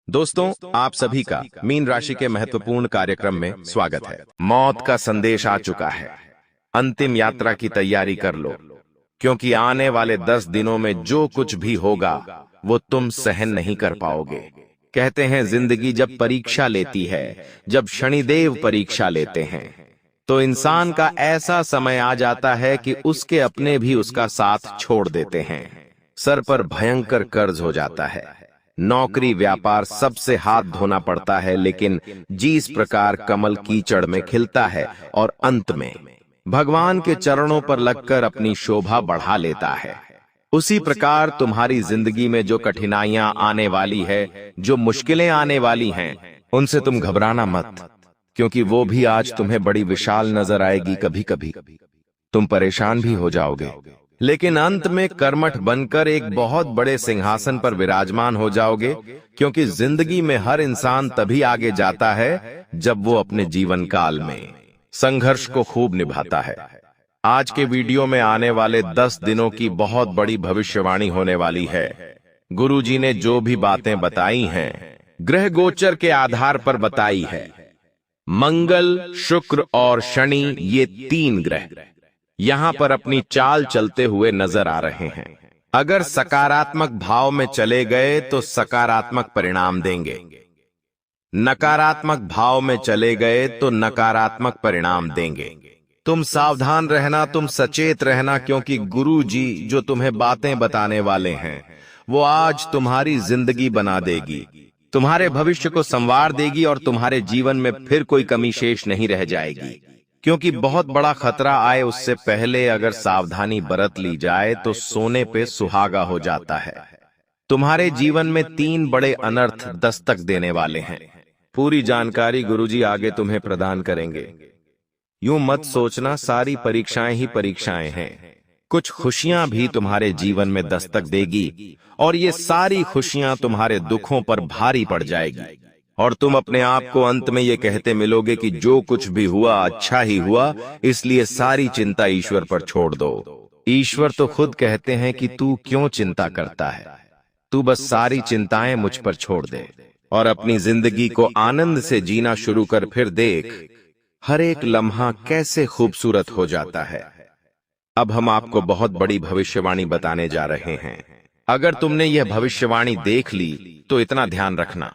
दोस्तों, आप सभी का मीन राशि के महत्वपूर्ण कार्यक्रम में स्वागत है। मौत का संदेश आ चुका है। अंतिम यात्रा की तैयारी कर लो, क्योंकि आने वाले 10 दिनों में जो कुछ भी होगा वो तुम सहन नहीं कर पाओगे। कहते हैं जिंदगी जब परीक्षा लेती है, जब शनिदेव परीक्षा लेते हैं, तो इंसान का ऐसा समय आ जाता है कि उसके अपने भी उसका साथ छोड़ देते हैं। सर पर भयंकर कर्ज हो जाता है। नौकरी व्यापार सबसे हाथ धोना पड़ता है, लेकिन जिस प्रकार कमल कीचड़ में खिलता है और अंत में भगवान के चरणों पर लगकर अपनी शोभा बढ़ा लेता है, उसी प्रकार तुम्हारी जिंदगी में जो कठिनाइयां आने वाली है, जो मुश्किलें आने वाली हैं, उनसे तुम घबराना मत, क्योंकि वो भी आज तुम्हें बड़ी विशाल नजर आएगी। कभी कभी तुम परेशान भी हो जाओगे, लेकिन अंत में कर्मठ बनकर एक बहुत बड़े सिंहासन पर विराजमान हो जाओगे, क्योंकि जिंदगी में हर इंसान तभी आगे जाता है जब वो अपने जीवन काल में संघर्ष को खूब निभाता है। आज के वीडियो में आने वाले 10 दिनों की बहुत बड़ी भविष्यवाणी होने वाली है। गुरुजी ने जो भी बातें बताई हैं, ग्रह गोचर के आधार पर बताई है। मंगल, शुक्र और शनि, ये 3 ग्रह यहां पर अपनी चाल चलते हुए नजर आ रहे हैं। अगर सकारात्मक भाव में चले गए तो सकारात्मक परिणाम देंगे, नकारात्मक भाव में चले गए तो नकारात्मक परिणाम देंगे। तुम सावधान रहना, तुम सचेत रहना, क्योंकि गुरु जी जो तुम्हें बातें बताने वाले हैं वो आज तुम्हारी जिंदगी बना देगी, तुम्हारे भविष्य को संवार देगी और तुम्हारे जीवन में फिर कोई कमी शेष नहीं रह जाएगी। क्योंकि बहुत बड़ा खतरा आए उससे पहले अगर सावधानी बरत ली जाए तो सोने पे सुहागा हो जाता है। तुम्हारे जीवन में 3 बड़े अनर्थ दस्तक देने वाले हैं। पूरी जानकारी गुरुजी आगे तुम्हें प्रदान करेंगे। यूं मत सोचना सारी परीक्षाएं ही परीक्षाएं हैं। कुछ खुशियां भी तुम्हारे जीवन में दस्तक देगी और ये सारी खुशियां तुम्हारे दुखों पर भारी पड़ जाएगी, और तुम अपने आप को अंत में ये कहते मिलोगे कि जो कुछ भी हुआ अच्छा ही हुआ, इसलिए सारी चिंता ईश्वर पर छोड़ दो। ईश्वर तो खुद कहते हैं कि तू क्यों चिंता करता है, तू बस सारी चिंताएं मुझ पर छोड़ दे और अपनी जिंदगी को आनंद से जीना शुरू कर। फिर देख, हर एक लम्हा कैसे खूबसूरत हो जाता है। अब हम आपको बहुत बड़ी भविष्यवाणी बताने जा रहे हैं। अगर तुमने यह भविष्यवाणी देख ली तो इतना ध्यान रखना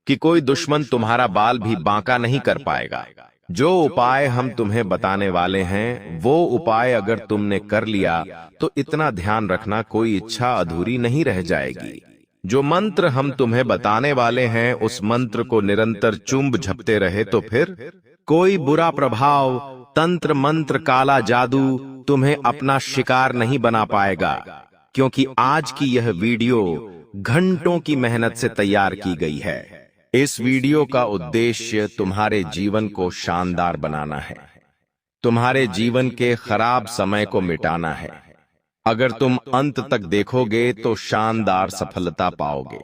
कि कोई दुश्मन तुम्हारा बाल भी बांका नहीं कर पाएगा। जो उपाय हम तुम्हें बताने वाले हैं, वो उपाय अगर तुमने कर लिया तो इतना ध्यान रखना कोई इच्छा अधूरी नहीं रह जाएगी। जो मंत्र हम तुम्हें बताने वाले हैं, उस मंत्र को निरंतर चुंब झपते रहे तो फिर कोई बुरा प्रभाव, तंत्र मंत्र, काला जादू तुम्हें अपना शिकार नहीं बना पाएगा, क्योंकि आज की यह वीडियो घंटों की मेहनत से तैयार की गई है। इस वीडियो का उद्देश्य तुम्हारे जीवन को शानदार बनाना है, तुम्हारे जीवन के खराब समय को मिटाना है। अगर तुम अंत तक देखोगे तो शानदार सफलता पाओगे,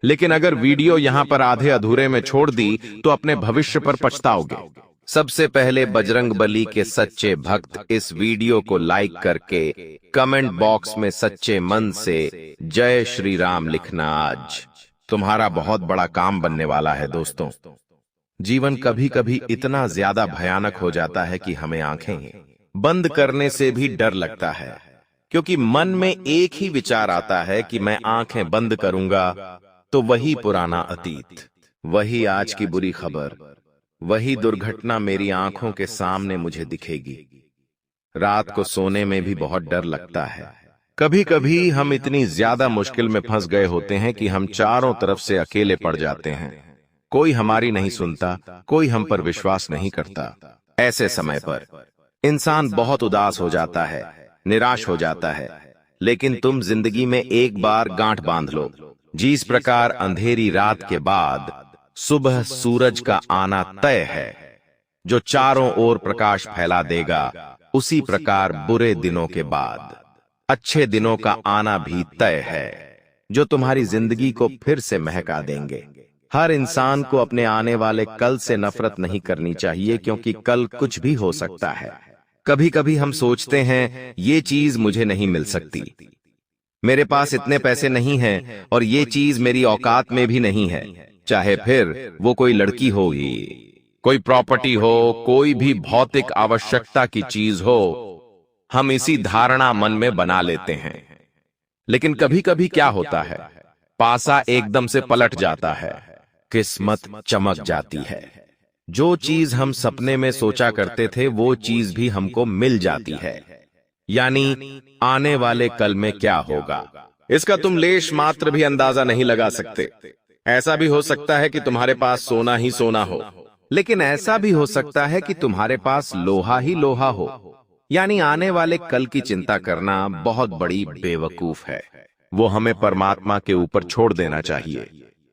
लेकिन अगर वीडियो यहां पर आधे अधूरे में छोड़ दी तो अपने भविष्य पर पछताओगे। सबसे पहले बजरंगबली के सच्चे भक्त इस वीडियो को लाइक करके कमेंट बॉक्स में सच्चे मन से जय श्री राम लिखना। आज तुम्हारा बहुत बड़ा काम बनने वाला है। दोस्तों, जीवन कभी कभी इतना ज्यादा भयानक हो जाता है कि हमें आंखें बंद करने से भी डर लगता है, क्योंकि मन में एक ही विचार आता है कि मैं आंखें बंद करूंगा तो वही पुराना अतीत, वही आज की बुरी खबर, वही दुर्घटना मेरी आंखों के सामने मुझे दिखेगी। रात को सोने में भी बहुत डर लगता है। कभी कभी हम इतनी ज्यादा मुश्किल में फंस गए होते हैं कि हम चारों तरफ से अकेले पड़ जाते हैं। कोई हमारी नहीं सुनता, कोई हम पर विश्वास नहीं करता। ऐसे समय पर इंसान बहुत उदास हो जाता है, निराश हो जाता है। लेकिन तुम जिंदगी में एक बार गांठ बांध लो, जिस प्रकार अंधेरी रात के बाद सुबह सूरज का आना तय है, जो चारों ओर प्रकाश फैला देगा, उसी प्रकार बुरे दिनों के बाद अच्छे दिनों का आना भी तय है, जो तुम्हारी जिंदगी को फिर से महका देंगे। हर इंसान को अपने आने वाले कल से नफरत नहीं करनी चाहिए, क्योंकि कल कुछ भी हो सकता है। कभी कभी हम सोचते हैं ये चीज मुझे नहीं मिल सकती, मेरे पास इतने पैसे नहीं हैं और ये चीज मेरी औकात में भी नहीं है, चाहे फिर वो कोई लड़की होगी, कोई प्रॉपर्टी हो, कोई भी भौतिक आवश्यकता की चीज हो, हम इसी धारणा मन में बना लेते हैं। लेकिन कभी कभी क्या होता है, पासा एकदम से पलट जाता है, किस्मत चमक जाती है। जो चीज हम सपने में सोचा करते थे वो चीज भी हमको मिल जाती है। यानी आने वाले कल में क्या होगा, इसका तुम लेश मात्र भी अंदाजा नहीं लगा सकते। ऐसा भी हो सकता है कि तुम्हारे पास सोना ही सोना हो, लेकिन ऐसा भी हो सकता है कि तुम्हारे पास लोहा ही लोहा हो। यानी आने वाले कल की चिंता करना बहुत बड़ी बेवकूफ है। वो हमें परमात्मा के ऊपर छोड़ देना चाहिए।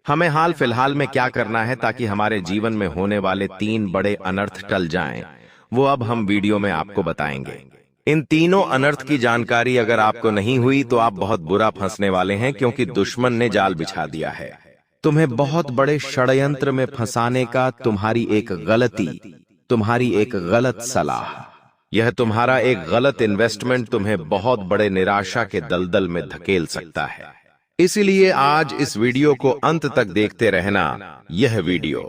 हमें हाल फिलहाल में क्या करना है ताकि हमारे जीवन में होने वाले 3 बड़े अनर्थ टल जाएं, वो अब हम वीडियो में आपको बताएंगे। इन तीनों अनर्थ की जानकारी अगर आपको नहीं हुई तो आप बहुत बुरा फंसने वाले हैं, क्योंकि दुश्मन ने जाल बिछा दिया है तुम्हें बहुत बड़े षड्यंत्र में फंसाने का। तुम्हारी एक गलती, तुम्हारी एक गलत सलाह, यह तुम्हारा एक गलत इन्वेस्टमेंट तुम्हें बहुत बड़े निराशा के दलदल में धकेल सकता है। इसीलिए आज इस वीडियो को अंत तक देखते रहना। यह वीडियो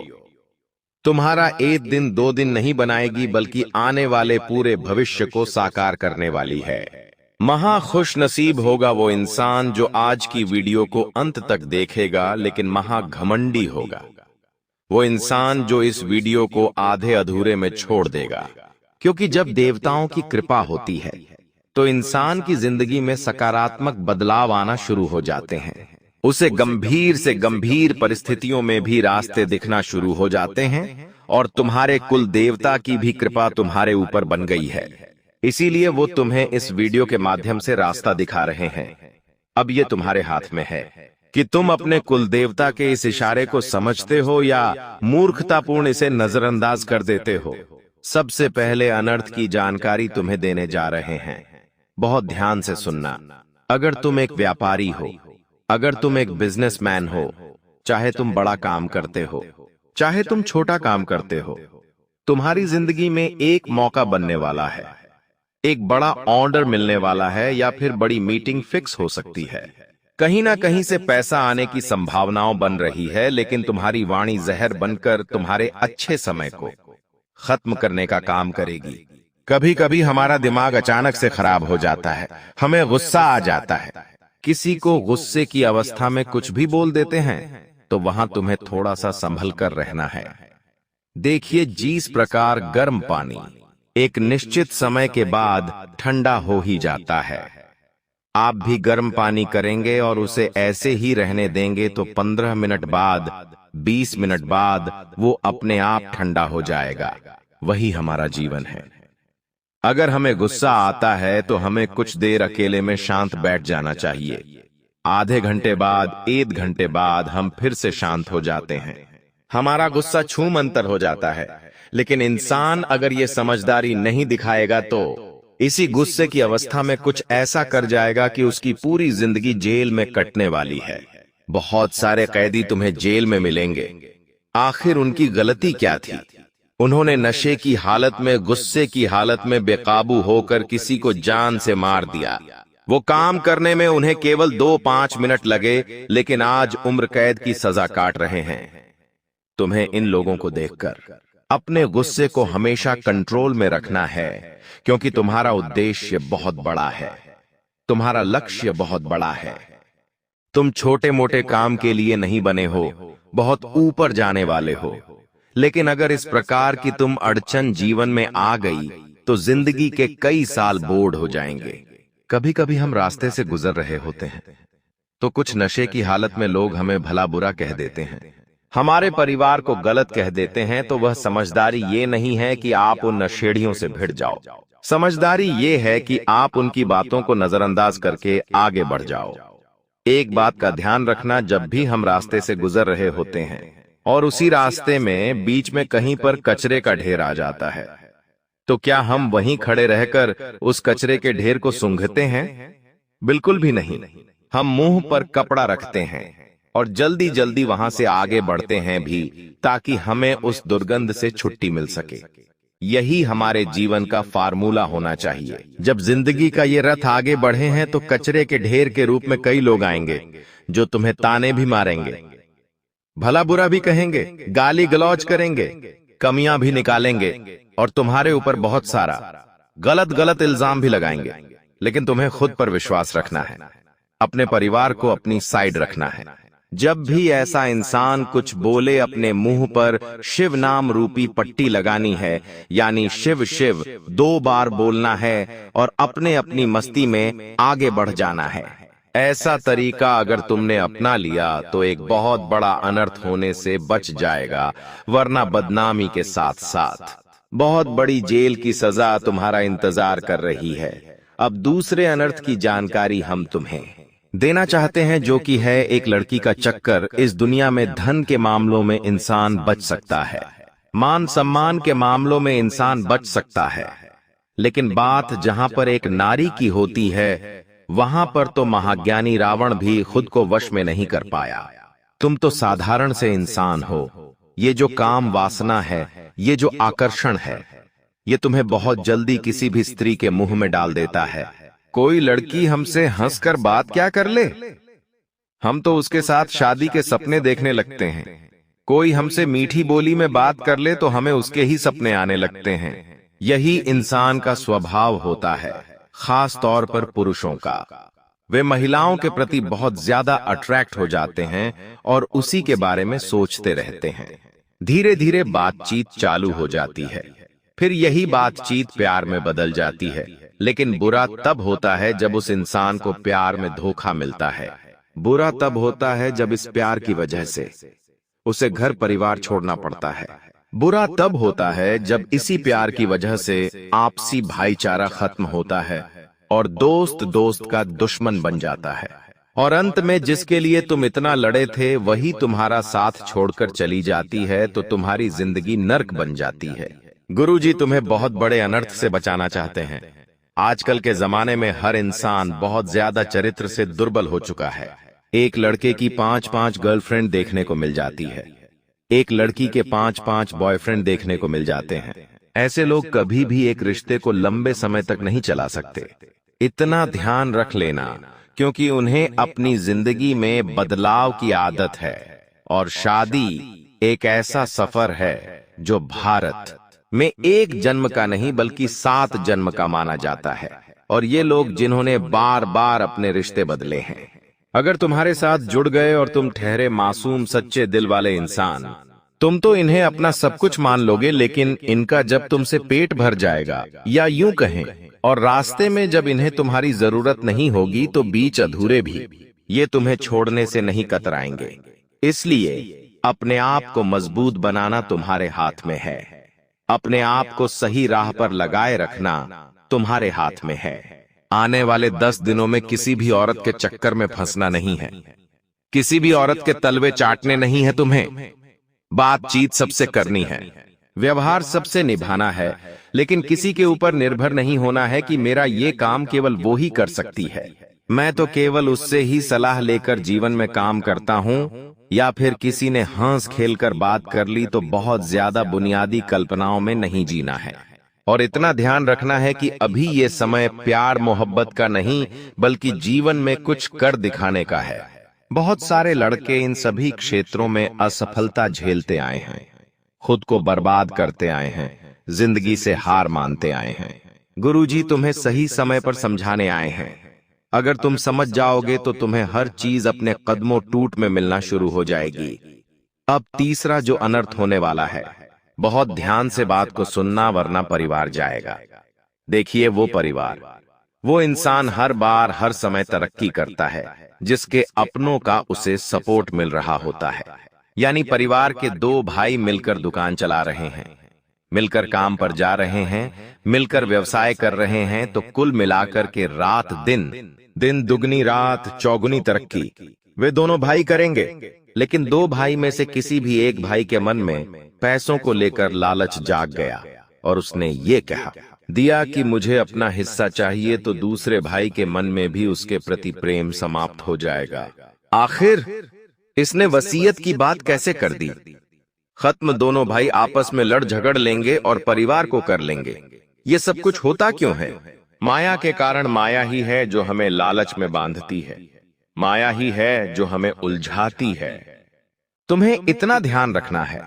तुम्हारा 1 दिन 2 दिन नहीं बनाएगी, बल्कि आने वाले पूरे भविष्य को साकार करने वाली है। महा खुश नसीब होगा वो इंसान जो आज की वीडियो को अंत तक देखेगा, लेकिन महा घमंडी होगा वो इंसान जो इस वीडियो को आधे अधूरे में छोड़ देगा। क्योंकि जब देवताओं की कृपा होती है तो इंसान की जिंदगी में सकारात्मक बदलाव आना शुरू हो जाते हैं। उसे गंभीर से गंभीर परिस्थितियों में भी रास्ते दिखना शुरू हो जाते हैं, और तुम्हारे कुल देवता की भी कृपा तुम्हारे ऊपर बन गई है। इसीलिए वो तुम्हें इस वीडियो के माध्यम से रास्ता दिखा रहे हैं। अब ये तुम्हारे हाथ में है कि तुम अपने कुल देवता के इस इशारे को समझते हो या मूर्खतापूर्ण इसे नजरअंदाज कर देते हो। सबसे पहले अनर्थ की जानकारी तुम्हें देने जा रहे हैं। बहुत ध्यान से सुनना। अगर तुम एक व्यापारी हो, अगर तुम एक बिजनेसमैन हो, चाहे तुम बड़ा काम करते हो, चाहे तुम छोटा काम करते हो, तुम्हारी जिंदगी में एक मौका बनने वाला है, एक बड़ा ऑर्डर मिलने वाला है, या फिर बड़ी मीटिंग फिक्स हो सकती है। कहीं ना कहीं से पैसा आने की संभावनाओं बन रही है, लेकिन तुम्हारी वाणी जहर बनकर तुम्हारे अच्छे समय को खत्म करने का काम करेगी। कभी कभी हमारा दिमाग अचानक से खराब हो जाता है, हमें गुस्सा आ जाता है, किसी को गुस्से की अवस्था में कुछ भी बोल देते हैं, तो वहां तुम्हें थोड़ा सा संभल कर रहना है। देखिए, जिस प्रकार गर्म पानी एक निश्चित समय के बाद ठंडा हो ही जाता है, आप भी गर्म पानी करेंगे और उसे ऐसे ही रहने देंगे तो 15 मिनट बाद, 20 मिनट बाद वो अपने आप ठंडा हो जाएगा। वही हमारा जीवन है। अगर हमें गुस्सा आता है तो हमें कुछ देर अकेले में शांत बैठ जाना चाहिए। आधे घंटे बाद, 1 घंटे बाद हम फिर से शांत हो जाते हैं। हमारा गुस्सा छूमंतर हो जाता है, लेकिन इंसान अगर ये समझदारी नहीं दिखाएगा तो इसी गुस्से की अवस्था में कुछ ऐसा कर जाएगा कि उसकी पूरी जिंदगी जेल में कटने वाली है। बहुत सारे कैदी तुम्हें जेल में मिलेंगे। आखिर उनकी गलती क्या थी? उन्होंने नशे की हालत में, गुस्से की हालत में बेकाबू होकर किसी को जान से मार दिया। वो काम करने में उन्हें केवल 2-5 मिनट लगे, लेकिन आज उम्र कैद की सजा काट रहे हैं। तुम्हें इन लोगों को देखकर अपने गुस्से को हमेशा कंट्रोल में रखना है, क्योंकि तुम्हारा उद्देश्य बहुत बड़ा है, तुम्हारा लक्ष्य बहुत बड़ा है। तुम छोटे मोटे काम के लिए नहीं बने हो, बहुत ऊपर जाने वाले हो। लेकिन अगर इस प्रकार की तुम अड़चन जीवन में आ गई तो जिंदगी के कई साल बोर्ड हो जाएंगे। कभी कभी हम रास्ते से गुजर रहे होते हैं तो कुछ नशे की हालत में लोग हमें भला बुरा कह देते हैं, हमारे परिवार को गलत कह देते हैं। तो वह समझदारी ये नहीं है कि आप उन नशेड़ियों से भिड़ जाओ। समझदारी ये है कि आप उनकी बातों को नजरअंदाज करके आगे बढ़ जाओ। एक बात का ध्यान रखना, जब भी हम रास्ते से गुजर रहे होते हैं और उसी रास्ते में बीच में कहीं पर कचरे का ढेर आ जाता है, तो क्या हम वहीं खड़े रहकर उस कचरे के ढेर को सूंघते हैं? बिल्कुल भी नहीं। हम मुंह पर कपड़ा रखते हैं और जल्दी जल्दी वहां से आगे बढ़ते हैं भी, ताकि हमें उस दुर्गंध से छुट्टी मिल सके। यही हमारे जीवन का फार्मूला होना चाहिए। जब जिंदगी का ये रथ आगे बढ़े हैं तो कचरे के ढेर के रूप में कई लोग आएंगे जो तुम्हें ताने भी मारेंगे, भला बुरा भी कहेंगे, गाली गलौज करेंगे, कमियां भी निकालेंगे और तुम्हारे ऊपर बहुत सारा गलत गलत इल्जाम भी लगाएंगे। लेकिन तुम्हें खुद पर विश्वास रखना है, अपने परिवार को अपनी साइड रखना है। जब भी ऐसा इंसान कुछ बोले, अपने मुंह पर शिव नाम रूपी पट्टी लगानी है, यानी शिव शिव 2 बार बोलना है और अपने अपनी मस्ती में आगे बढ़ जाना है। ऐसा तरीका अगर तुमने अपना लिया तो एक बहुत बड़ा अनर्थ होने से बच जाएगा, वरना बदनामी के साथ साथ बहुत बड़ी जेल की सजा तुम्हारा इंतजार कर रही है। अब दूसरे अनर्थ की जानकारी हम तुम्हें देना चाहते हैं, जो कि है एक लड़की का चक्कर। इस दुनिया में धन के मामलों में इंसान बच सकता है, मान सम्मान के मामलों में इंसान बच सकता है, लेकिन बात जहां पर एक नारी की होती है, वहां पर तो महाज्ञानी रावण भी खुद को वश में नहीं कर पाया। तुम तो साधारण से इंसान हो। ये जो काम वासना है, ये जो आकर्षण है, ये तुम्हें बहुत जल्दी किसी भी स्त्री के मुंह में डाल देता है। कोई लड़की हमसे हंसकर बात क्या कर ले, हम तो उसके साथ शादी के सपने देखने लगते हैं। कोई हमसे मीठी बोली में बात कर ले तो हमें उसके ही सपने आने लगते हैं। यही इंसान का स्वभाव होता है, खास तौर पर पुरुषों का। वे महिलाओं के प्रति बहुत ज्यादा अट्रैक्ट हो जाते हैं और उसी के बारे में सोचते रहते हैं। धीरे धीरे बातचीत चालू हो जाती है, फिर यही बातचीत प्यार में बदल जाती है। लेकिन बुरा तब होता है जब उस इंसान को प्यार में धोखा मिलता है। बुरा तब होता है जब इस प्यार की वजह से उसे घर परिवार छोड़ना पड़ता है। बुरा तब होता है जब इसी प्यार की वजह से आपसी भाईचारा खत्म होता है और दोस्त दोस्त का दुश्मन बन जाता है, और अंत में जिसके लिए तुम इतना लड़े थे वही तुम्हारा साथ छोड़कर चली जाती है, तो तुम्हारी जिंदगी नर्क बन जाती है। गुरुजी तुम्हें बहुत बड़े अनर्थ से बचाना चाहते हैं। आजकल के जमाने में हर इंसान बहुत ज्यादा चरित्र से दुर्बल हो चुका है। एक लड़के की 5-5 गर्लफ्रेंड देखने को मिल जाती है, एक लड़की के 5-5 बॉयफ्रेंड देखने को मिल जाते हैं। ऐसे लोग कभी भी एक रिश्ते को लंबे समय तक नहीं चला सकते। इतना ध्यान रख लेना, क्योंकि उन्हें अपनी जिंदगी में बदलाव की आदत है, और शादी एक ऐसा सफर है जो भारत में 1 जन्म का नहीं बल्कि 7 जन्म का माना जाता है। और ये लोग जिन्होंने बार बार अपने रिश्ते बदले हैं, अगर तुम्हारे साथ जुड़ गए और तुम ठहरे मासूम सच्चे दिल वाले इंसान, तुम तो इन्हें अपना सब कुछ मान लोगे। लेकिन इनका जब तुमसे पेट भर जाएगा, या यूं कहें, और रास्ते में जब इन्हें तुम्हारी जरूरत नहीं होगी, तो बीच अधूरे भी ये तुम्हें छोड़ने से नहीं कतराएंगे। इसलिए अपने आप को मजबूत बनाना तुम्हारे हाथ में है, अपने आप को सही राह पर लगाए रखना तुम्हारे हाथ में है। आने वाले 10 दिनों में किसी भी औरत के चक्कर में फंसना नहीं है, किसी भी औरत के तलवे चाटने नहीं है तुम्हें। बातचीत सबसे करनी है, व्यवहार सबसे निभाना है, लेकिन किसी के ऊपर निर्भर नहीं होना है कि मेरा ये काम केवल वो ही कर सकती है, मैं तो केवल उससे ही सलाह लेकर जीवन में काम करता हूँ, या फिर किसी ने हंस खेल कर बात कर ली तो बहुत ज्यादा बुनियादी कल्पनाओं में नहीं जीना है। और इतना ध्यान रखना है कि अभी ये समय प्यार मोहब्बत का नहीं बल्कि जीवन में कुछ कर दिखाने का है। बहुत सारे लड़के इन सभी क्षेत्रों में असफलता झेलते आए हैं, खुद को बर्बाद करते आए हैं, जिंदगी से हार मानते आए हैं। गुरुजी तुम्हें सही समय पर समझाने आए हैं। अगर तुम समझ जाओगे तो तुम्हें हर चीज अपने कदमों टूट में मिलना शुरू हो जाएगी। अब तीसरा जो अनर्थ होने वाला है, बहुत ध्यान से बात को सुनना, वरना परिवार जाएगा। देखिए, वो परिवार, वो इंसान हर बार हर समय तरक्की करता है जिसके अपनों का उसे सपोर्ट मिल रहा होता है। यानी परिवार के 2 भाई मिलकर दुकान चला रहे हैं, मिलकर काम पर जा रहे हैं, मिलकर व्यवसाय कर रहे हैं, तो कुल मिलाकर के रात दिन दुगनी रात चौगुनी तरक्की वे दोनों भाई करेंगे। लेकिन 2 भाई में से किसी भी एक भाई के मन में पैसों को लेकर लालच जाग गया और उसने ये कहा दिया कि मुझे अपना हिस्सा चाहिए, तो दूसरे भाई के मन में भी उसके प्रति प्रेम समाप्त हो जाएगा। आखिर इसने वसीयत की बात कैसे कर दी? खत्म, दोनों भाई आपस में लड़ झगड़ लेंगे और परिवार को कर लेंगे। ये सब कुछ होता क्यों है? माया के कारण। माया ही है जो हमें लालच में बांधती है, माया ही है जो हमें उलझाती है। तुम्हें इतना ध्यान रखना है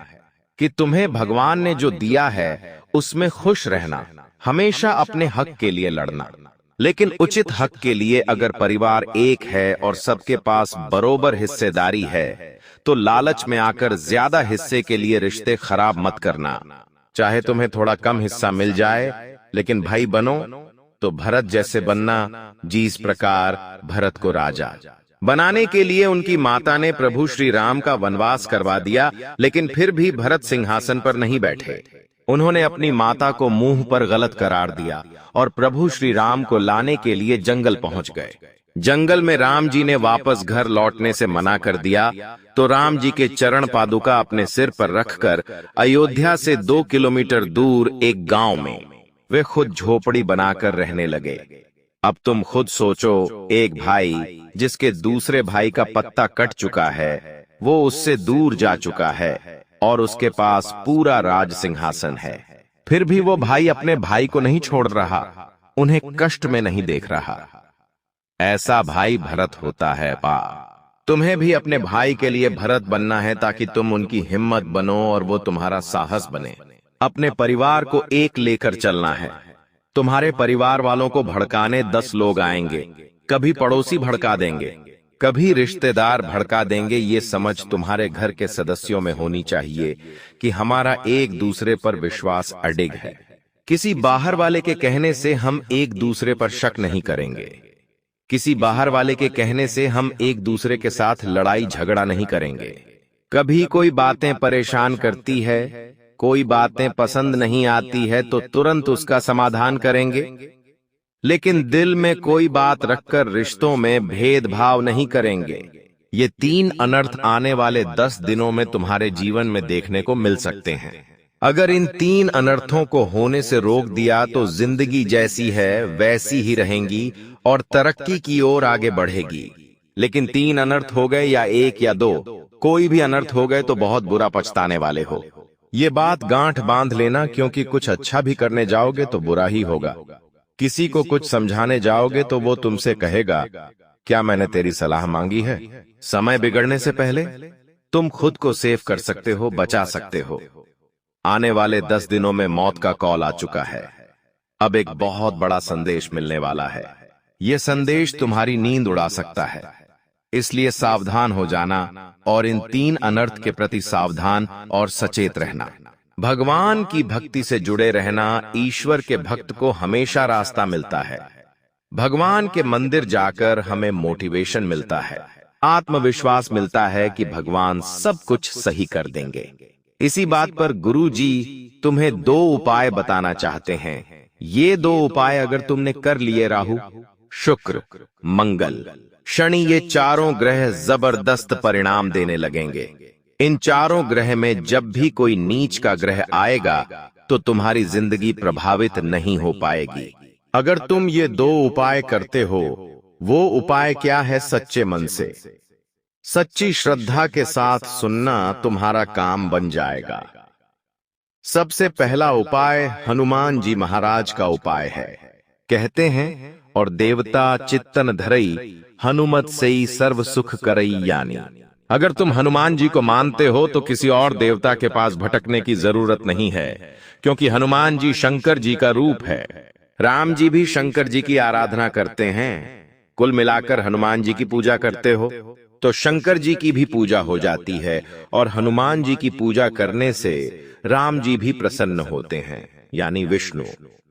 कि तुम्हें भगवान ने जो दिया है उसमें खुश रहना, हमेशा अपने हक के लिए लड़ना, लेकिन उचित हक के लिए। अगर परिवार एक है और सबके पास बरोबर हिस्सेदारी है तो लालच में आकर ज्यादा हिस्से के लिए रिश्ते खराब मत करना। चाहे तुम्हें थोड़ा कम हिस्सा मिल जाए, लेकिन भाई बनो तो भरत जैसे बनना, जिस प्रकार भरत को राजा बनाने के लिए उनकी माता ने प्रभु श्री राम का वनवास करवा दिया, लेकिन फिर भी भरत सिंहासन पर नहीं बैठे। उन्होंने अपनी माता को मुंह पर गलत करार दिया और प्रभु श्री राम को लाने के लिए जंगल पहुंच गए। जंगल में राम जी ने वापस घर लौटने से मना कर दिया तो राम जी के चरण पादुका अपने सिर पर रखकर अयोध्या से 2 किलोमीटर दूर एक गांव में वे खुद झोपड़ी बनाकर रहने लगे। अब तुम खुद सोचो, एक भाई जिसके दूसरे भाई का पत्ता कट चुका है, वो उससे दूर जा चुका है और उसके पास पूरा राज सिंहासन है, फिर भी वो भाई अपने भाई को नहीं छोड़ रहा, उन्हें कष्ट में नहीं देख रहा। ऐसा भाई भरत होता है। तुम्हें भी अपने भाई के लिए भरत बनना है ताकि तुम उनकी हिम्मत बनो और वो तुम्हारा साहस बने। अपने परिवार को एक लेकर चलना है। तुम्हारे परिवार वालों को भड़काने 10 लोग आएंगे, कभी पड़ोसी भड़का देंगे, कभी रिश्तेदार भड़का देंगे। ये समझ तुम्हारे घर के सदस्यों में होनी चाहिए कि हमारा एक दूसरे पर विश्वास अडिग है। किसी बाहर वाले के कहने से हम एक दूसरे पर शक नहीं करेंगे। किसी बाहर वाले के कहने से हम एक दूसरे के साथ लड़ाई झगड़ा नहीं करेंगे। कभी कोई बातें परेशान करती है, कोई बातें पसंद नहीं आती है तो तुरंत उसका समाधान करेंगे, लेकिन दिल में कोई बात रखकर रिश्तों में भेदभाव नहीं करेंगे। ये 3 अनर्थ आने वाले 10 दिनों में तुम्हारे जीवन में देखने को मिल सकते हैं। अगर इन 3 अनर्थों को होने से रोक दिया तो जिंदगी जैसी है वैसी ही रहेंगी और तरक्की की ओर आगे बढ़ेगी। लेकिन 3 अनर्थ हो गए या 1 या 2, कोई भी अनर्थ हो गए तो बहुत बुरा पछताने वाले हो। ये बात गांठ बांध लेना, क्योंकि कुछ अच्छा भी करने जाओगे तो बुरा ही होगा। किसी को कुछ समझाने जाओगे तो वो तुमसे कहेगा, क्या मैंने तेरी सलाह मांगी है? समय बिगड़ने से पहले तुम खुद को सेव कर सकते हो, बचा सकते हो। आने वाले 10 दिनों में मौत का कॉल आ चुका है। अब एक बहुत बड़ा संदेश मिलने वाला है। यह संदेश तुम्हारी नींद उड़ा सकता है, इसलिए सावधान हो जाना और इन 3 अनर्थ के प्रति सावधान और सचेत रहना। भगवान की भक्ति से जुड़े रहना, ईश्वर के भक्त को हमेशा रास्ता मिलता है। भगवान के मंदिर जाकर हमें मोटिवेशन मिलता है, आत्मविश्वास मिलता है कि भगवान सब कुछ सही कर देंगे। इसी बात पर गुरु जी तुम्हें 2 उपाय बताना चाहते हैं। ये 2 उपाय अगर तुमने कर लिए, राहु, शुक्र, मंगल, शनि, ये चारों ग्रह जबरदस्त परिणाम देने लगेंगे। इन चारों ग्रह में जब भी कोई नीच का ग्रह आएगा तो तुम्हारी जिंदगी प्रभावित नहीं हो पाएगी। अगर तुम ये 2 उपाय करते हो, वो उपाय क्या है? सच्चे मन से, सच्ची श्रद्धा के साथ सुनना, तुम्हारा काम बन जाएगा। सबसे पहला उपाय हनुमान जी महाराज का उपाय है। कहते हैं, और देवता चित्तन धरई, हनुमत सेई सर्व सुख करई। यानी अगर तुम हनुमान जी को मानते हो तो किसी और देवता के पास भटकने की जरूरत नहीं है, क्योंकि हनुमान जी शंकर जी का रूप है। राम जी भी शंकर जी की आराधना करते हैं। कुल मिलाकर हनुमान जी की पूजा करते हो तो शंकर जी की भी पूजा हो जाती है, और हनुमान जी की पूजा करने से राम जी भी प्रसन्न होते हैं, यानी विष्णु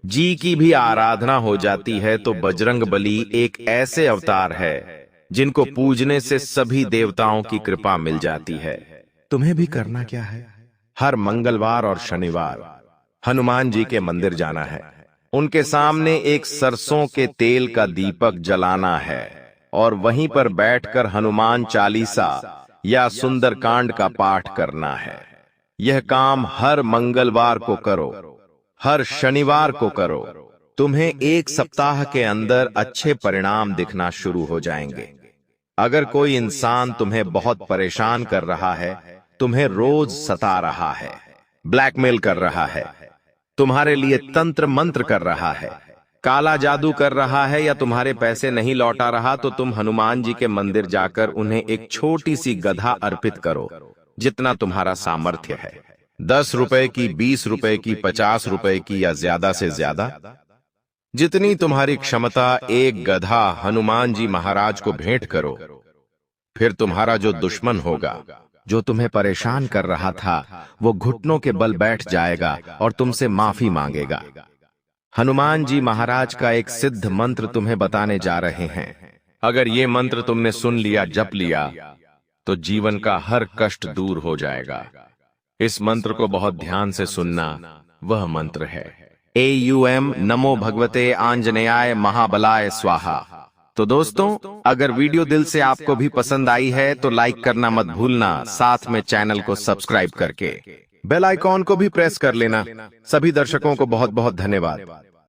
जी की भी आराधना हो जाती है। तो बजरंग बली एक ऐसे अवतार है जिनको पूजने से सभी देवताओं की कृपा मिल जाती है। तुम्हें भी करना क्या है? हर मंगलवार और शनिवार हनुमान जी के मंदिर जाना है। उनके सामने एक सरसों के तेल का दीपक जलाना है और वहीं पर बैठकर हनुमान चालीसा या सुंदरकांड का पाठ करना है। यह काम हर मंगलवार को करो, हर शनिवार को करो। तुम्हें 1 सप्ताह के अंदर अच्छे परिणाम दिखना शुरू हो जाएंगे। अगर कोई इंसान तुम्हें बहुत परेशान कर रहा है, तुम्हें रोज सता रहा है, ब्लैकमेल कर रहा है, तुम्हारे लिए तंत्र मंत्र कर रहा है, काला जादू कर रहा है, या तुम्हारे पैसे नहीं लौटा रहा, तो तुम हनुमान जी के मंदिर जाकर उन्हें एक छोटी सी गधा अर्पित करो जितना तुम्हारा सामर्थ्य है। 10 रुपए की, 20 रुपए की, 50 रुपए की या ज्यादा से ज्यादा, जितनी तुम्हारी क्षमता एक गधा हनुमान जी महाराज को भेंट करो। फिर तुम्हारा जो दुश्मन होगा, जो तुम्हें परेशान कर रहा था, वो घुटनों के बल बैठ जाएगा और तुमसे माफी मांगेगा। हनुमान जी महाराज का एक सिद्ध मंत्र तुम्हें बताने जा रहे हैं। अगर ये मंत्र तुमने सुन लिया, जप लिया, तो जीवन का हर कष्ट दूर हो जाएगा। इस मंत्र को बहुत ध्यान से सुनना। वह मंत्र है AUM नमो भगवते आंजनेयाय महाबलाय स्वाहा। तो दोस्तों, अगर वीडियो दिल से आपको भी पसंद आई है तो लाइक करना मत भूलना, साथ में चैनल को सब्सक्राइब करके बेल आइकॉन को भी प्रेस कर लेना। सभी दर्शकों को बहुत बहुत धन्यवाद।